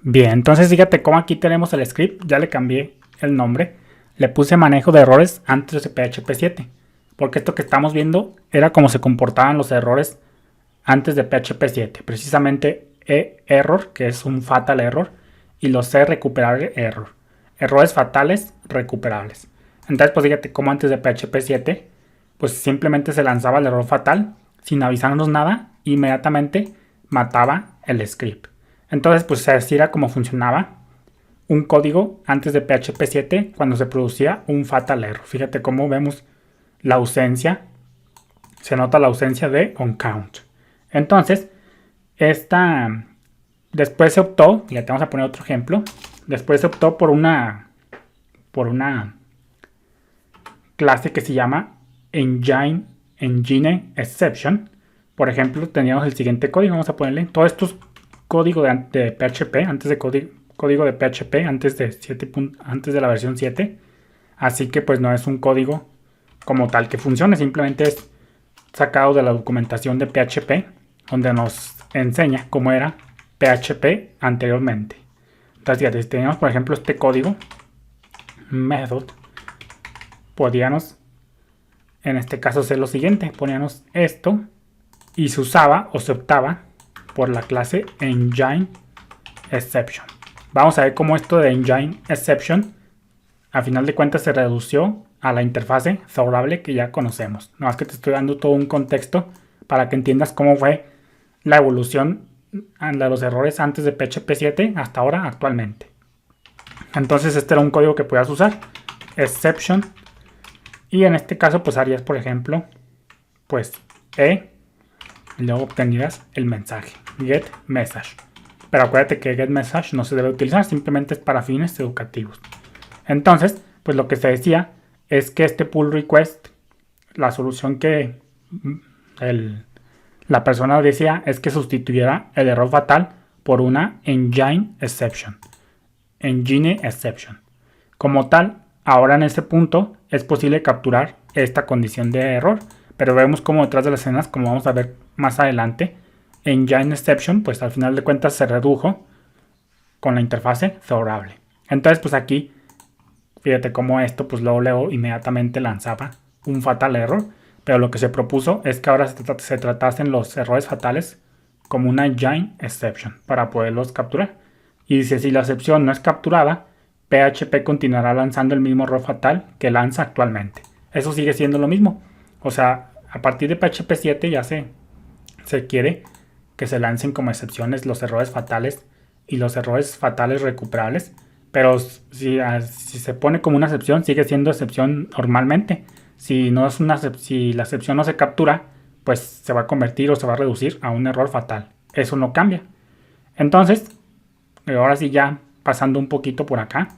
Bien, entonces fíjate cómo aquí tenemos el script, ya le cambié el nombre, le puse manejo de errores antes de PHP 7, porque esto que estamos viendo era cómo se comportaban los errores antes de PHP 7, precisamente error, que es un fatal error, y los C recuperable error, errores fatales recuperables. Entonces pues fíjate cómo antes de PHP 7, pues simplemente se lanzaba el error fatal, sin avisarnos nada, inmediatamente mataba el script. Entonces, pues así era como funcionaba un código antes de PHP 7 cuando se producía un fatal error. Fíjate cómo vemos la ausencia, se nota la ausencia de onCount. Entonces, después se optó, ya te vamos a poner otro ejemplo, después se optó por una clase que se llama Engine Exception. Por ejemplo, teníamos el siguiente código, vamos a ponerle todos estos código de PHP, antes de código de PHP, antes de la versión 7. Así que pues no es un código como tal que funcione, simplemente es sacado de la documentación de PHP, donde nos enseña cómo era PHP anteriormente. Entonces, fíjate, si teníamos por ejemplo este código, method, podíamos en este caso hacer lo siguiente, poníamos esto y se usaba o se optaba por la clase Engine Exception. Vamos a ver cómo esto de Engine Exception a final de cuentas se redució a la interfase favorable que ya conocemos. Nada más que te estoy dando todo un contexto para que entiendas cómo fue la evolución de los errores antes de PHP 7 hasta ahora actualmente. Entonces este era un código que podías usar, exception, y en este caso pues harías por ejemplo pues y luego obtendrías el mensaje get message, pero acuérdate que get message no se debe utilizar, simplemente es para fines educativos. Entonces pues lo que se decía es que este pull request, la solución que la persona decía es que sustituyera el error fatal por una engine exception. Como tal, ahora en este punto es posible capturar esta condición de error, pero vemos como detrás de las escenas, como vamos a ver más adelante, engine exception pues al final de cuentas se redujo con la interfase favorable. Entonces pues aquí fíjate cómo esto pues luego inmediatamente lanzaba un fatal error, pero lo que se propuso es que ahora se tratasen los errores fatales como una engine exception para poderlos capturar. Y dice, si la excepción no es capturada, PHP continuará lanzando el mismo error fatal que lanza actualmente. Eso sigue siendo lo mismo. O sea, a partir de PHP 7 ya se quiere que se lancen como excepciones los errores fatales y los errores fatales recuperables. Pero si se pone como una excepción, sigue siendo excepción normalmente. Si la excepción no se captura, pues se va a convertir o se va a reducir a un error fatal. Eso no cambia. Entonces, ahora sí ya pasando un poquito por acá.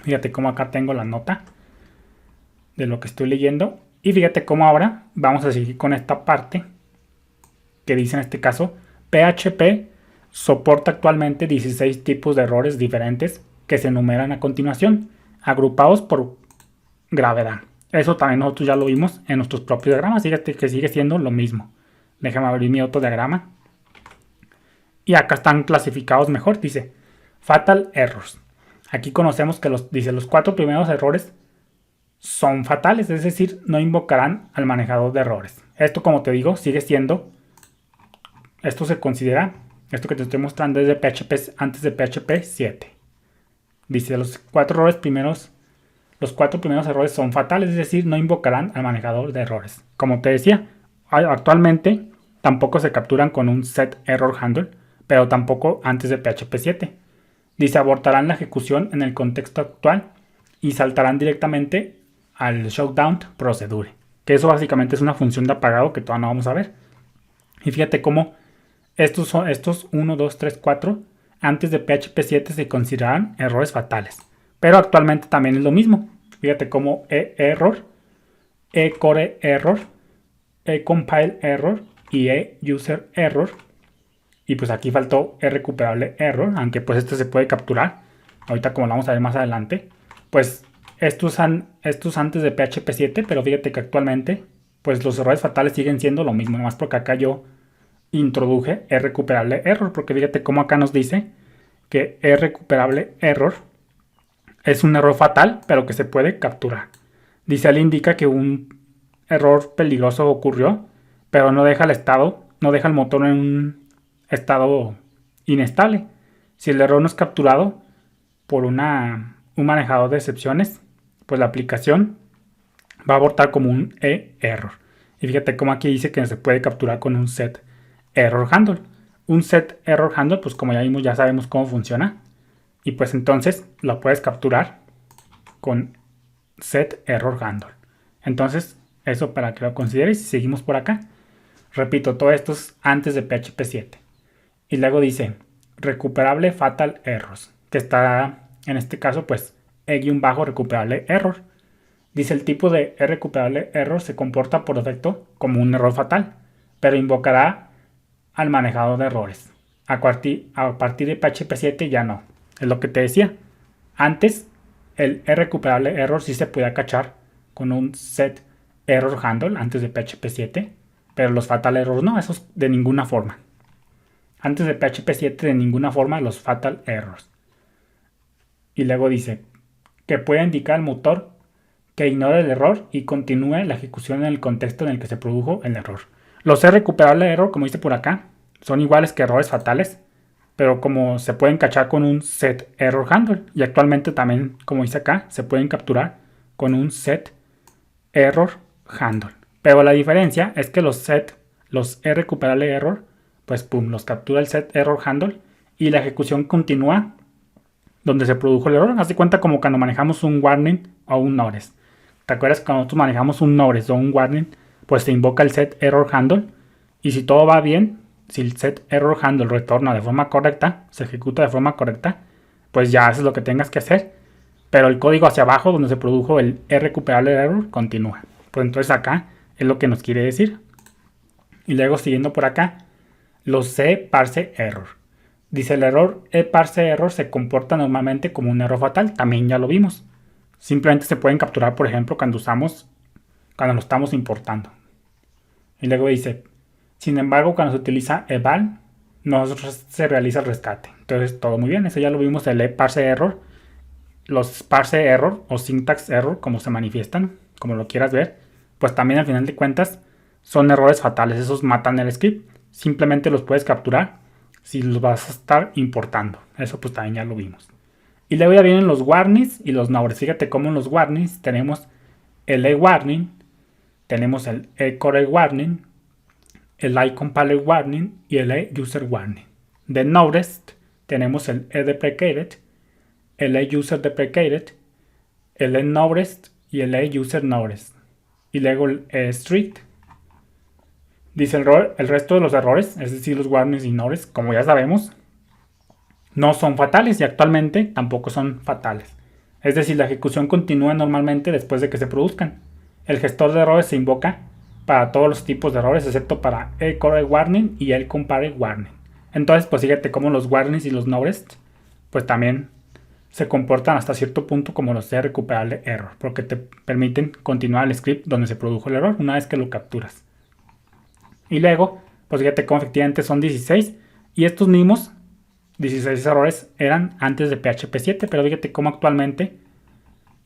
Fíjate cómo acá tengo la nota de lo que estoy leyendo. Y fíjate cómo ahora vamos a seguir con esta parte que dice en este caso, PHP soporta actualmente 16 tipos de errores diferentes que se enumeran a continuación, agrupados por gravedad. Eso también nosotros ya lo vimos en nuestros propios diagramas. Fíjate que sigue siendo lo mismo. Déjame abrir mi otro diagrama. Y acá están clasificados mejor. Dice Fatal Errors. Aquí conocemos que los 4 primeros errores son fatales, es decir, no invocarán al manejador de errores. Esto, como te digo, sigue siendo, esto se considera, esto que te estoy mostrando es de PHP, antes de PHP 7. Dice, los 4 primeros errores son fatales, es decir, no invocarán al manejador de errores. Como te decía, actualmente tampoco se capturan con un set error handle, pero tampoco antes de PHP 7. Dice, abortarán la ejecución en el contexto actual y saltarán directamente al shutdown procedure, que eso básicamente es una función de apagado que todavía no vamos a ver. Y fíjate cómo estos 1, 2, 3, 4 antes de PHP 7 se consideran errores fatales, pero actualmente también es lo mismo. Fíjate cómo error, core error, compile error y user error. Y pues aquí faltó recuperable error, aunque pues este se puede capturar. Ahorita como lo vamos a ver más adelante. Pues estos antes de PHP 7, pero fíjate que actualmente pues los errores fatales siguen siendo lo mismo. Nomás porque acá yo introduje recuperable error, porque fíjate cómo acá nos dice que recuperable error es un error fatal, pero que se puede capturar. Dice, él indica que un error peligroso ocurrió, pero no deja el motor en un estado inestable. Si el error no es capturado por un manejador de excepciones, pues la aplicación va a abortar como un error. Y fíjate cómo aquí dice que se puede capturar con un set error handle. Un set error handle, pues como ya vimos, ya sabemos cómo funciona. Y pues entonces lo puedes capturar con set error handle. Entonces, eso para que lo consideres. Y seguimos por acá. Repito, todo esto es antes de PHP 7. Y luego dice recuperable fatal errors, que está en este caso pues e-recuperable error. Dice el tipo de recuperable error se comporta por defecto como un error fatal, pero invocará al manejador de errores. A partir de PHP 7 ya no. Es lo que te decía. Antes el recuperable error sí se podía cachar con un set error handle antes de PHP 7, pero los fatal errors no, esos de ninguna forma. Antes de PHP 7 de ninguna forma los fatal errors. Y luego dice que puede indicar al motor que ignore el error y continúe la ejecución en el contexto en el que se produjo el error. Los recuperable error, como dice por acá, son iguales que errores fatales, pero como se pueden cachar con un set error handle, y actualmente también, como dice acá, se pueden capturar con un set error handle. Pero la diferencia es que los recuperable error, pues pum, los captura el set error handle y la ejecución continúa donde se produjo el error. Haz de cuenta como cuando manejamos un warning o un notice. ¿Te acuerdas cuando nosotros manejamos un notice o un warning? Pues se invoca el set error handle y si todo va bien, si el set error handle retorna de forma correcta, se ejecuta de forma correcta, pues ya haces lo que tengas que hacer. Pero el código hacia abajo donde se produjo el recuperable error continúa. Pues entonces acá es lo que nos quiere decir. Y luego siguiendo por acá, los parse error. Dice el error parse error se comporta normalmente como un error fatal. También ya lo vimos. Simplemente se pueden capturar, por ejemplo, cuando lo estamos importando. Y luego dice, sin embargo, cuando se utiliza eval, no se realiza el rescate. Entonces todo muy bien. Eso ya lo vimos, el parse error. Los parse error o syntax error, como se manifiestan, como lo quieras ver, pues también al final de cuentas son errores fatales. Esos matan el script. Simplemente los puedes capturar si los vas a estar importando. Eso pues también ya lo vimos. Y luego ya vienen los warnings y los nowres. Fíjate cómo en los warnings tenemos el warning, tenemos el core warning, el compiler warning y el user warning. De nowres tenemos el deprecated, el user deprecated, el nowres y el user nowres. Y luego el strict. Dice el resto de los errores, es decir, los warnings y nowres, como ya sabemos, no son fatales y actualmente tampoco son fatales. Es decir, la ejecución continúa normalmente después de que se produzcan. El gestor de errores se invoca para todos los tipos de errores, excepto para el core warning y el compare warning. Entonces, pues fíjate cómo los warnings y los nowres, pues también se comportan hasta cierto punto como los de recuperable error, porque te permiten continuar el script donde se produjo el error una vez que lo capturas. Y luego, pues fíjate cómo efectivamente son 16. Y estos mismos 16 errores eran antes de PHP 7. Pero fíjate cómo actualmente,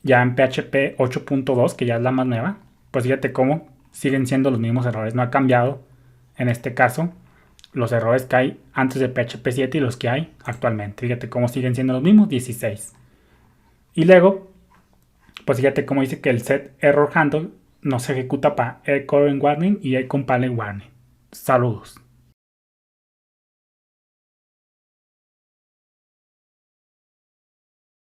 ya en PHP 8.2, que ya es la más nueva, pues fíjate cómo siguen siendo los mismos errores. No ha cambiado, en este caso, los errores que hay antes de PHP 7 y los que hay actualmente. Fíjate cómo siguen siendo los mismos, 16. Y luego, pues fíjate cómo dice que el set error handle no se ejecuta para el core warning y el compile warning. Saludos.